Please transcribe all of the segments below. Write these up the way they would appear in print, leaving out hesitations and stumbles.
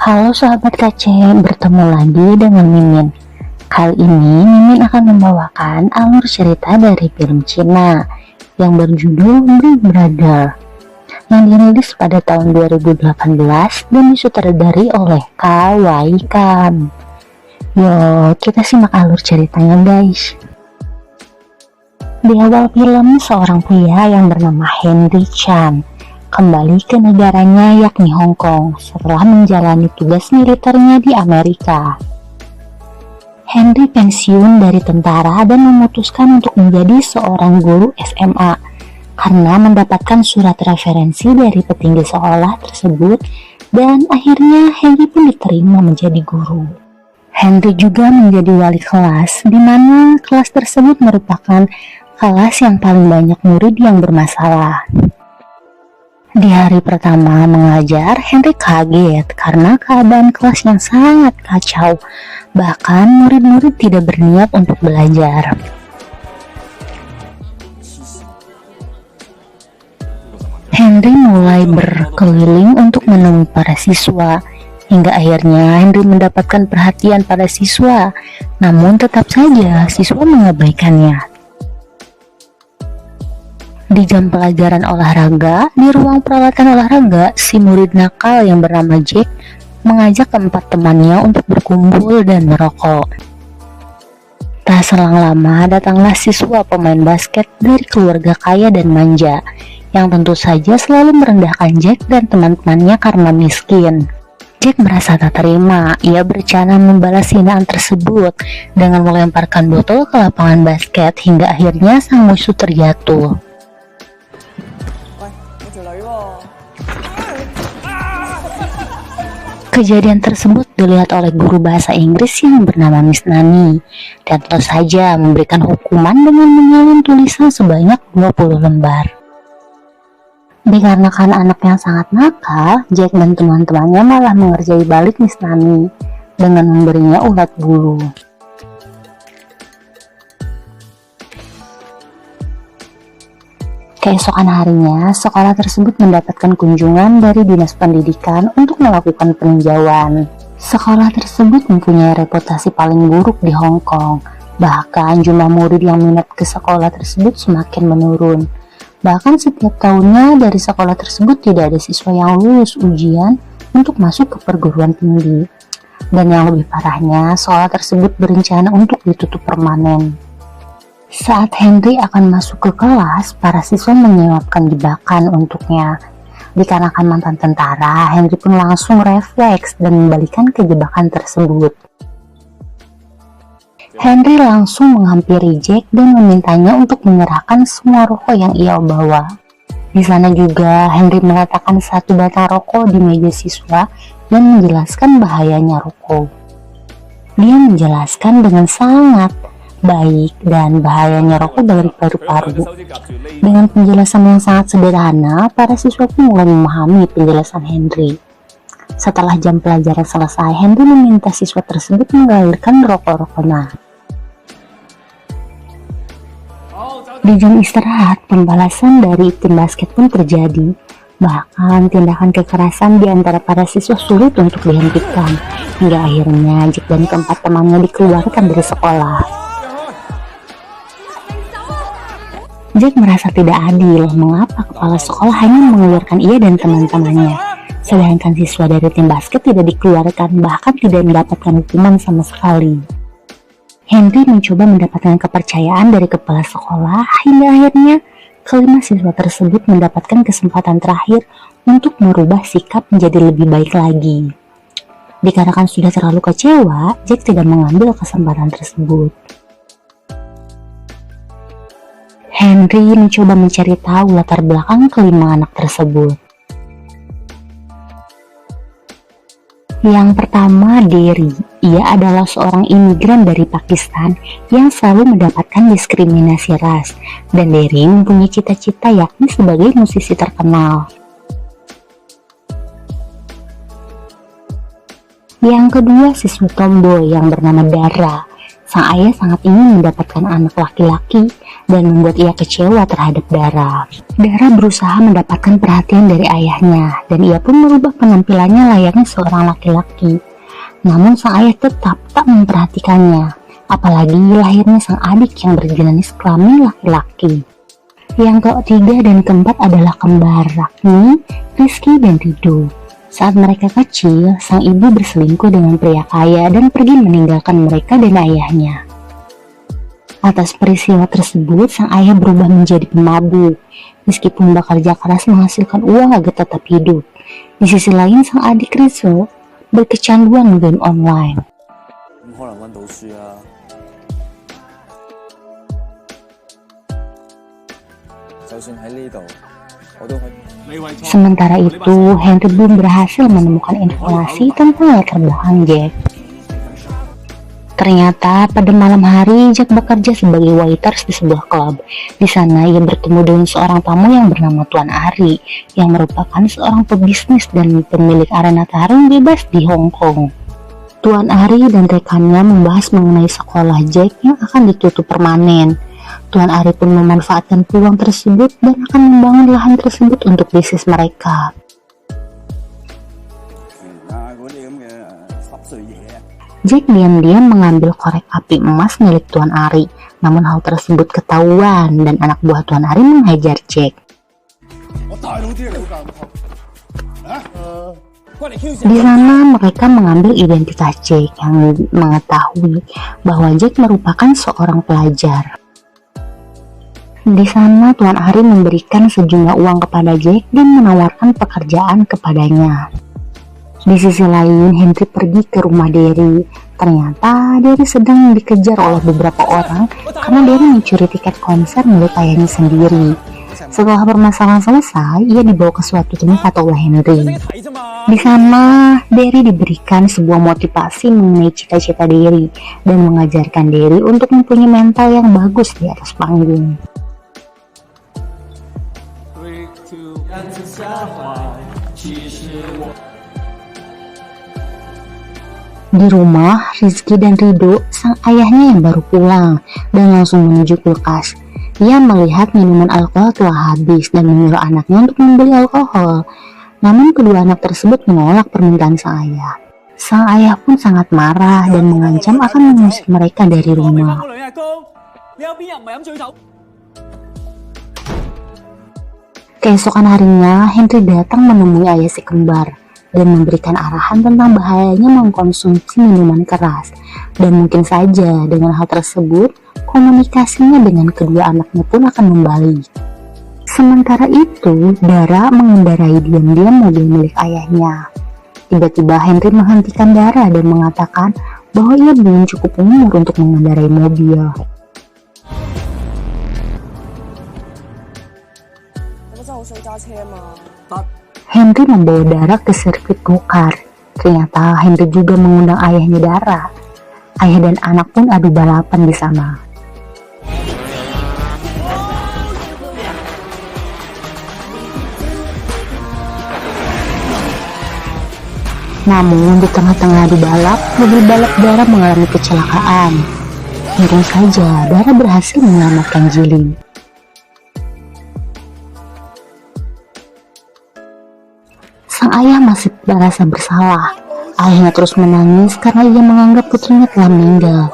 Halo sahabat KC, bertemu lagi dengan Mimin. Kali ini Mimin akan membawakan alur cerita dari film Cina yang berjudul Big Brother yang dirilis pada tahun 2018 dan disutradari oleh Wai Kan. Yuk kita simak alur ceritanya guys. Di awal film, seorang pria yang bernama Henry Chan kembali ke negaranya yakni Hong Kong setelah menjalani tugas militernya di Amerika. Henry pensiun dari tentara dan memutuskan untuk menjadi seorang guru SMA karena mendapatkan surat referensi dari petinggi sekolah tersebut dan akhirnya Henry pun diterima menjadi guru. Henry juga menjadi wali kelas di mana kelas tersebut merupakan kelas yang paling banyak murid yang bermasalah. Di hari pertama mengajar, Henry kaget karena keadaan kelas yang sangat kacau. Bahkan murid-murid tidak berniat untuk belajar. Henry mulai berkeliling untuk menemui para siswa. Hingga akhirnya Henry mendapatkan perhatian para siswa. Namun tetap saja siswa mengabaikannya. Di jam pelajaran olahraga, di ruang peralatan olahraga, si murid nakal yang bernama Jack mengajak keempat temannya untuk berkumpul dan merokok. Tak selang lama, datanglah siswa pemain basket dari keluarga kaya dan manja, yang tentu saja selalu merendahkan Jack dan teman-temannya karena miskin. Jack merasa tak terima, ia berencana membalas hinaan tersebut dengan melemparkan botol ke lapangan basket hingga akhirnya sang musuh terjatuh. Kejadian tersebut dilihat oleh guru bahasa Inggris yang bernama Miss Nani dan tentu saja memberikan hukuman dengan menyalin tulisan sebanyak 20 lembar. Dikarenakan anak yang sangat nakal, Jack dan teman-temannya malah mengerjai balik Miss Nani dengan memberinya ulat bulu. Keesokan harinya, sekolah tersebut mendapatkan kunjungan dari Dinas Pendidikan untuk melakukan peninjauan. Sekolah tersebut mempunyai reputasi paling buruk di Hong Kong. Bahkan jumlah murid yang minat ke sekolah tersebut semakin menurun. Bahkan setiap tahunnya dari sekolah tersebut tidak ada siswa yang lulus ujian untuk masuk ke perguruan tinggi. Dan yang lebih parahnya, sekolah tersebut berencana untuk ditutup permanen. Saat Henry akan masuk ke kelas, para siswa menyiapkan jebakan untuknya. Dikarenakan mantan tentara, Henry pun langsung refleks dan membalikan jebakan tersebut. Henry langsung menghampiri Jack dan memintanya untuk menyerahkan semua rokok yang ia bawa. Di sana juga, Henry meletakkan satu batang rokok di meja siswa dan menjelaskan bahayanya rokok. Dia menjelaskan dengan sangat baik dan bahayanya rokok bagi paru-paru. Dengan penjelasan yang sangat sederhana, para siswa pun mulai memahami penjelasan Henry. Setelah jam pelajaran selesai, Henry meminta siswa tersebut mengalirkan rokok-rokoknya. Di jam istirahat, pembalasan dari tim basket pun terjadi. Bahkan tindakan kekerasan di antara para siswa sulit untuk dihentikan. Hingga akhirnya Jack dan keempat temannya dikeluarkan dari sekolah. Jack merasa tidak adil mengapa kepala sekolah hanya mengeluarkan ia dan teman-temannya, sedangkan siswa dari tim basket tidak dikeluarkan, bahkan tidak mendapatkan hukuman sama sekali. Henry mencoba mendapatkan kepercayaan dari kepala sekolah hingga akhirnya kelima siswa tersebut mendapatkan kesempatan terakhir untuk merubah sikap menjadi lebih baik lagi. Dikarenakan sudah terlalu kecewa, Jack tidak mengambil kesempatan tersebut. Henry mencoba mencari tahu latar belakang kelima anak tersebut. Yang pertama, Derry. Ia adalah seorang imigran dari Pakistan yang selalu mendapatkan diskriminasi ras, dan Derry mempunyai cita-cita yakni sebagai musisi terkenal. Yang kedua, siswa tomboy yang bernama Dara. Sang ayah sangat ingin mendapatkan anak laki-laki dan membuat ia kecewa terhadap Dara. Dara berusaha mendapatkan perhatian dari ayahnya dan ia pun merubah penampilannya layaknya seorang laki-laki. Namun sang ayah tetap tak memperhatikannya, apalagi lahirnya sang adik yang berjenis kelamin laki-laki. Yang ketiga dan keempat adalah kembar Ragni, Rizky, dan Rido. Saat mereka kecil, sang ibu berselingkuh dengan pria kaya dan pergi meninggalkan mereka dan ayahnya. Atas peristiwa tersebut, sang ayah berubah menjadi pemabuk. Meskipun bekerja keras menghasilkan uang agar tetap hidup. Di sisi lain, sang adik Rizzo berkecanduan game online. Sementara itu, Henry belum berhasil menemukan informasi tentang latar belakang Jack. Ternyata pada malam hari Jack bekerja sebagai waiters di sebuah klub. Di sana ia bertemu dengan seorang tamu yang bernama Tuan Ari, yang merupakan seorang pebisnis dan pemilik arena tarung bebas di Hong Kong. Tuan Ari dan rekannya membahas mengenai sekolah Jack yang akan ditutup permanen. Tuan Ari pun memanfaatkan peluang tersebut dan akan membangun lahan tersebut untuk bisnis mereka. Jack diam-diam mengambil korek api emas milik Tuan Ari, namun hal tersebut ketahuan dan anak buah Tuan Ari menghajar Jack. Di sana mereka mengambil identitas Jack yang mengetahui bahwa Jack merupakan seorang pelajar. Di sana Tuan Ari memberikan sejumlah uang kepada Jack dan menawarkan pekerjaan kepadanya. Di sisi lain, Henry pergi ke rumah Derry. Ternyata Derry sedang dikejar oleh beberapa orang karena Derry mencuri tiket konser milik ayahnya sendiri. Setelah permasalahan selesai, ia dibawa ke suatu tempat oleh Henry. Di sana, Derry diberikan sebuah motivasi mengenai cita-cita Derry dan mengajarkan Derry untuk mempunyai mental yang bagus di atas panggung. Di rumah, Rizky dan Rido, sang ayahnya yang baru pulang, dan langsung menuju kulkas. Ia melihat minuman alkohol telah habis dan menyuruh anaknya untuk membeli alkohol. Namun kedua anak tersebut menolak permintaan sang ayah. Sang ayah pun sangat marah dan mengancam akan mengusir mereka dari rumah. Keesokan harinya, Henry datang menemui ayah si kembar dan memberikan arahan tentang bahayanya mengkonsumsi minuman keras. Dan mungkin saja dengan hal tersebut, komunikasinya dengan kedua anaknya pun akan membaik. Sementara itu, Dara mengendarai diam-diam mobil milik ayahnya. Tiba-tiba Henry menghentikan Dara dan mengatakan bahwa ia belum cukup umur untuk mengendarai mobil. Henry membawa Dara ke sirkuit go-kart. Ternyata Henry juga mengundang ayahnya Dara. Ayah dan anak pun adu balapan di sana. Namun di tengah-tengah adu balap, mobil balap Dara mengalami kecelakaan. Untung saja Dara berhasil menyelamatkan Jiling. Sang ayah masih merasa bersalah. Ayahnya terus menangis karena ia menganggap putrinya telah meninggal.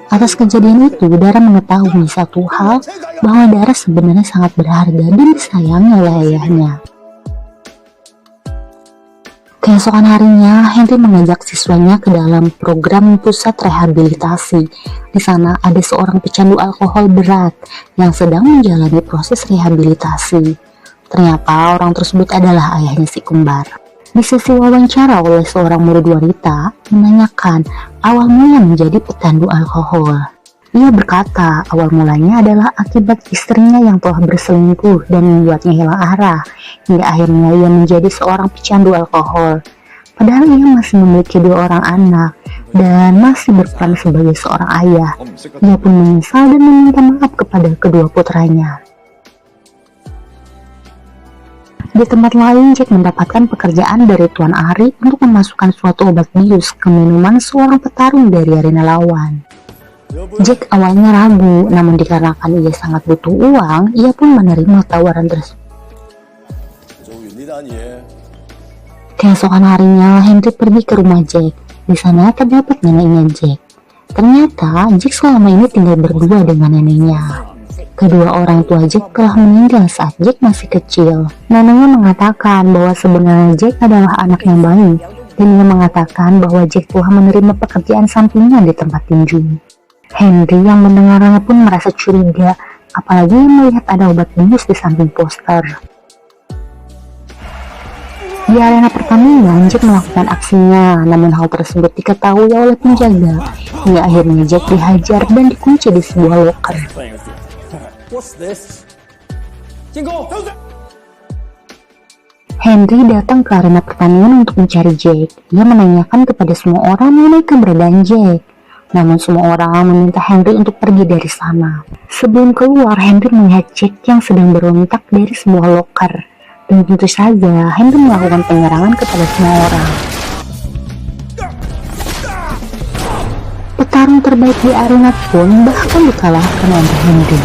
Atas kejadian itu, Dara mengetahui satu hal, bahwa Dara sebenarnya sangat berharga dan disayangi oleh ayahnya. Keesokan harinya, Henry mengajak siswanya ke dalam program pusat rehabilitasi. Di sana ada seorang pecandu alkohol berat yang sedang menjalani proses rehabilitasi. Ternyata orang tersebut adalah ayahnya si kembar. Di sesi wawancara oleh seorang murid wanita menanyakan awal mula menjadi pecandu alkohol. Ia berkata awal mulanya adalah akibat istrinya yang telah berselingkuh dan membuatnya hilang arah, hingga akhirnya ia menjadi seorang pecandu alkohol. Padahal ia masih memiliki 2 orang anak dan masih berperan sebagai seorang ayah. Ia pun menyesal dan meminta maaf kepada kedua putranya. Di tempat lain, Jack mendapatkan pekerjaan dari Tuan Ari untuk memasukkan suatu obat bius ke minuman seorang petarung dari arena lawan. Jack awalnya ragu, namun dikarenakan ia sangat butuh uang, ia pun menerima tawaran tersebut. Keesokan harinya, Henry pergi ke rumah Jack. Di sana terdapat neneknya Jack. Ternyata Jack selama ini tinggal berdua dengan neneknya. Kedua orang tua Jack telah meninggal saat Jack masih kecil. Neneknya mengatakan bahwa sebenarnya Jack adalah anak yang baik, dan ia mengatakan bahwa Jack telah menerima pekerjaan sampingan di tempat tinju. Henry yang mendengarnya pun merasa curiga, apalagi melihat ada obat bius di samping poster. Di arena pertandingan, Jack melakukan aksinya, namun hal tersebut diketahui oleh penjaga. Hingga akhirnya Jack dihajar dan dikunci di sebuah loker. Henry datang ke arena pertandingan untuk mencari Jack. Ia menanyakan kepada semua orang mengenai keberadaan Jack. Namun semua orang meminta Henry untuk pergi dari sana. Sebelum keluar, Henry melihat Jack yang sedang berontak dari sebuah loker. Dan tentu saja, Henry melakukan penyerangan kepada semua orang. Petarung terbaik di arena pun bahkan dikalahkan oleh Henry.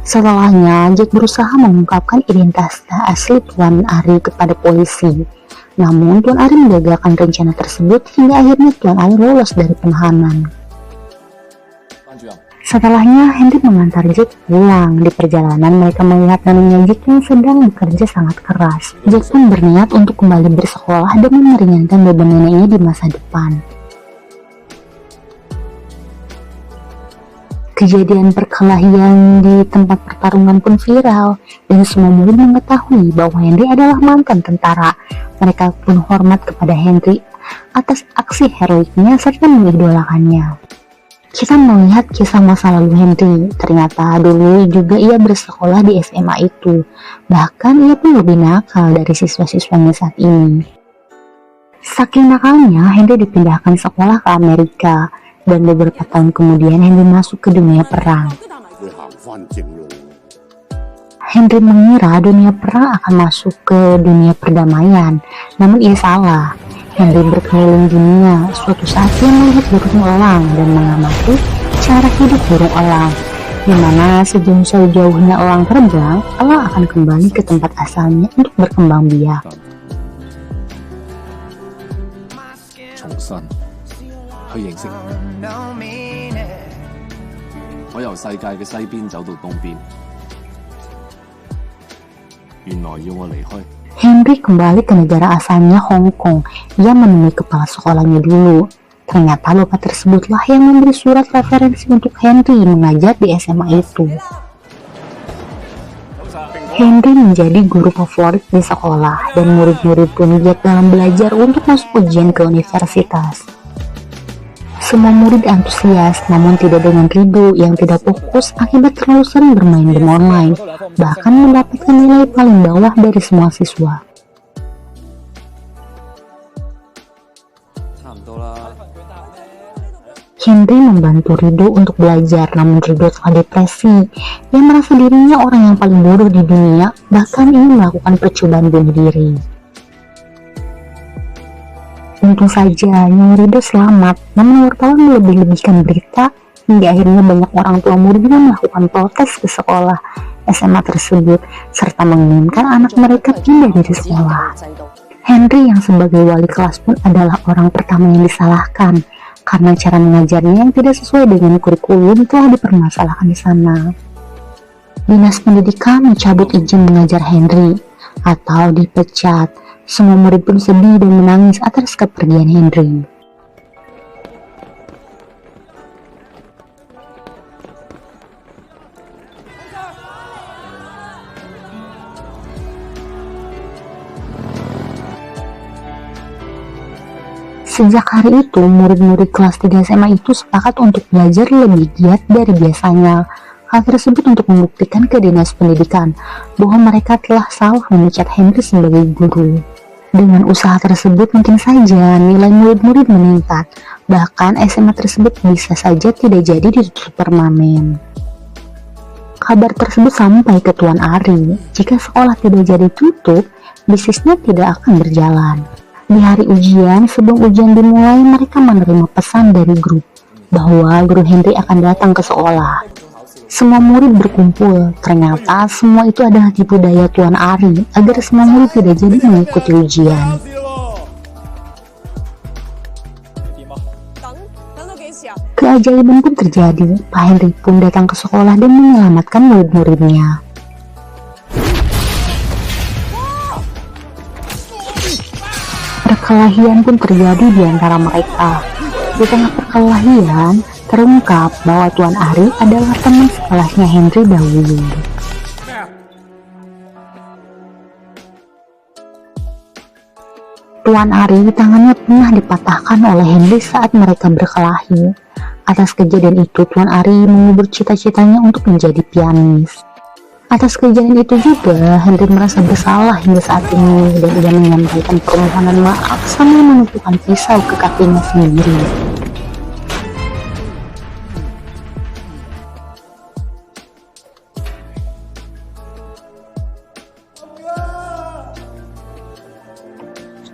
Setelahnya, Jack berusaha mengungkapkan identitas asli Tuan Ari kepada polisi. Namun, Tuan Ari menggagalkan rencana tersebut hingga akhirnya Tuan Ari lolos dari penahanan. Setelahnya, Henry mengantar Jack pulang. Di perjalanan, mereka melihat neneknya Jack yang sedang bekerja sangat keras. Jack pun berniat untuk kembali bersekolah demi meringankan beban neneknya di masa depan. Kejadian perkelahian di tempat pertarungan pun viral, dan semua murid mengetahui bahwa Henry adalah mantan tentara. Mereka pun hormat kepada Henry atas aksi heroiknya serta mengidolakannya. Kita melihat kisah masa lalu Henry. Ternyata dulu juga ia bersekolah di SMA itu. Bahkan ia pun lebih nakal dari siswa-siswanya saat ini. Saking nakalnya, Henry dipindahkan sekolah ke Amerika. Dan beberapa tahun kemudian Henry masuk ke dunia perang. Henry mengira dunia perang akan masuk ke dunia perdamaian, namun ia salah. Henry berkeliling dunia. Suatu saat ia melihat burung elang dan mengamati cara hidup burung elang, di mana sejauh-jauhnya elang terbang, elang akan kembali ke tempat asalnya untuk berkembang biak. 去認識我由世界嘅西邊走到東邊，原來要我離開。 Henry kembali ke negara asalnya Hong Kong. Ia menemui kepala sekolahnya dulu. Ternyata bapak tersebutlah yang memberi surat referensi untuk Henry mengajar di SMA itu. Henry menjadi guru favorit di sekolah, dan murid-murid pun giat dalam belajar untuk masuk ujian ke universitas. Semua murid antusias, namun tidak dengan Rido yang tidak fokus akibat terlalu sering bermain game online, bahkan mendapatkan nilai paling bawah dari semua siswa. Henry membantu Rido untuk belajar, namun Rido telah depresi. Ia merasa dirinya orang yang paling bodoh di dunia, bahkan ingin melakukan percobaan bunuh diri. Untung saja nyawa Rido selamat, namun wartawan melebih-lebihkan berita hingga akhirnya banyak orang tua muridnya melakukan protes ke sekolah SMA tersebut serta menginginkan anak mereka pindah dari sekolah. Henry yang sebagai wali kelas pun adalah orang pertama yang disalahkan karena cara mengajarnya yang tidak sesuai dengan kurikulum telah dipermasalahkan di sana. Dinas pendidikan mencabut izin mengajar Henry atau dipecat. Semua murid pun sedih dan menangis atas kepergian Henry. Sejak hari itu, murid-murid kelas 3 SMA itu sepakat untuk belajar lebih giat dari biasanya. Hal tersebut untuk membuktikan ke dinas pendidikan bahwa mereka telah salah memecat Henry sebagai guru. Dengan usaha tersebut mungkin saja nilai murid-murid meningkat, bahkan SMA tersebut bisa saja tidak jadi ditutup permanen. Kabar tersebut sampai ke Tuan Ari. Jika sekolah tidak jadi tutup, bisnisnya tidak akan berjalan. Di hari ujian, sebelum ujian dimulai, mereka menerima pesan dari grup bahwa guru Henry akan datang ke sekolah. Semua murid berkumpul. Ternyata semua itu adalah tipu daya Tuan Ari agar semua murid tidak jadi mengikuti ujian. Keajaiban pun terjadi. Pak Henry pun datang ke sekolah dan menyelamatkan murid-muridnya. Perkelahian pun terjadi di antara mereka. Di tengah perkelahian, terungkap bahwa Tuan Ari adalah teman sekolahnya Henry dahulu. Tuan Ari tangannya pernah dipatahkan oleh Henry saat mereka berkelahi. Atas kejadian itu, Tuan Ari mengubur cita-citanya untuk menjadi pianis. Atas kejadian itu juga, Henry merasa bersalah hingga saat ini dan ia menyampaikan permohonan maaf sambil menunjukkan pisau ke kakinya sendiri.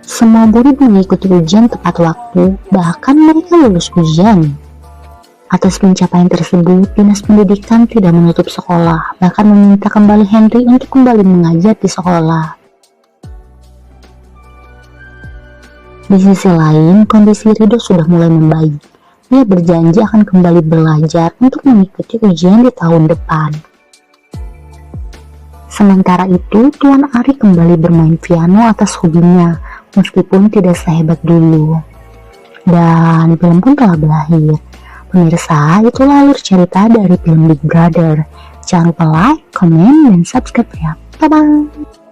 Semua murid mengikuti ujian tepat waktu, bahkan mereka lulus ujian. Atas pencapaian tersebut, Dinas Pendidikan tidak menutup sekolah, bahkan meminta kembali Henry untuk kembali mengajar di sekolah. Di sisi lain, kondisi Rido sudah mulai membaik. Ia berjanji akan kembali belajar untuk mengikuti ujian di tahun depan. Sementara itu, Tuan Ari kembali bermain piano atas hobinya, meskipun tidak sehebat dulu. Dan film pun telah berakhir. Pemirsa, itulah alur cerita dari film Big Brother. Jangan lupa like, komen, dan subscribe ya. Bye-bye.